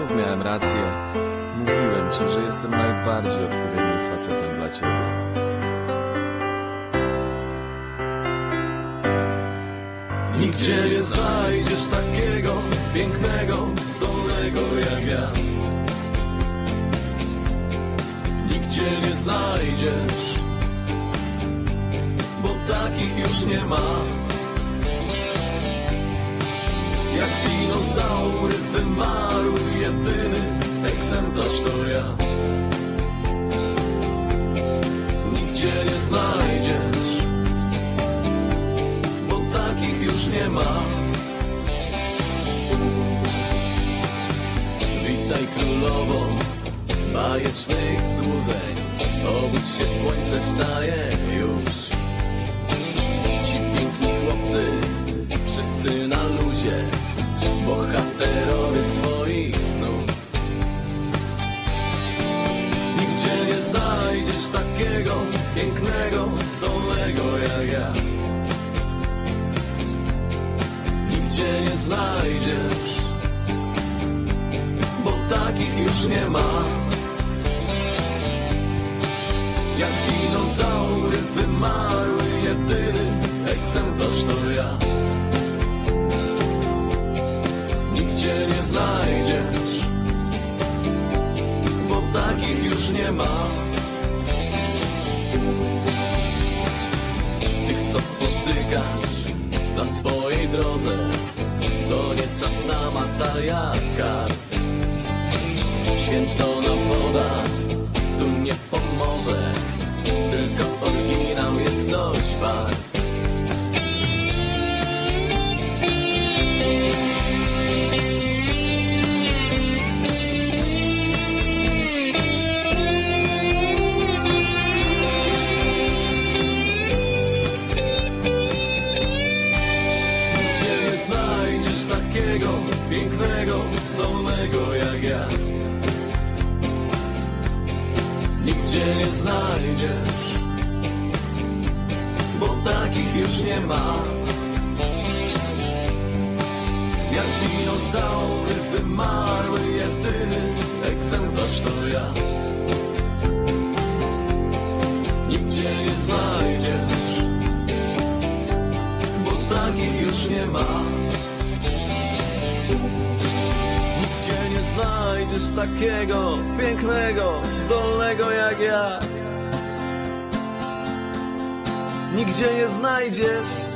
znów miałem rację. Mówiłem ci, że jestem najbardziej odpowiednim facetem dla ciebie. Nigdzie nie znajdziesz takiego pięknego, zdolnego jak ja. Nigdzie nie znajdziesz, bo takich już nie ma. Jak dinozaury wymarł, jedyny egzemplarz to ja. Nigdzie nie znajdziesz, bo takich już nie ma. Witaj królowo bajecznych złudzeń, obudź się, słońce wstaje już. Ci piękni chłopcy, wszyscy na luzie, bohaterowie z twoich snów. Nigdzie nie znajdziesz takiego pięknego, zdolnego jak ja. Nigdzie nie znajdziesz, bo takich już nie ma. Jak dinozaury wymarły, jedyny egzemplarz to ja. Nigdzie nie znajdziesz, bo takich już nie ma. Tych, co spotykasz na swojej drodze, to nie ta sama ta jak kart. Święcona woda tu nie pomoże, tylko oryginał jest coś wart. Gdzie nie znajdziesz takiego pięknego, zdolnego jak ja. Nigdzie nie znajdziesz, bo takich już nie ma. Jak dinozaury wymarły, jedyny egzemplarz to ja. Nigdzie nie znajdziesz, bo takich już nie ma. Nigdzie nie znajdziesz takiego pięknego, zdolnego jak ja. Nigdzie nie znajdziesz,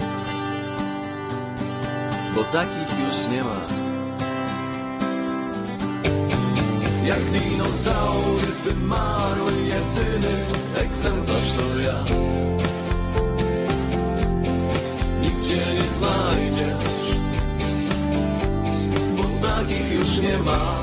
bo takich już nie ma. Jak dinozaury wymarły, jedyny egzemplarz to ja. Nigdzie nie znajdziesz, bo takich już nie ma.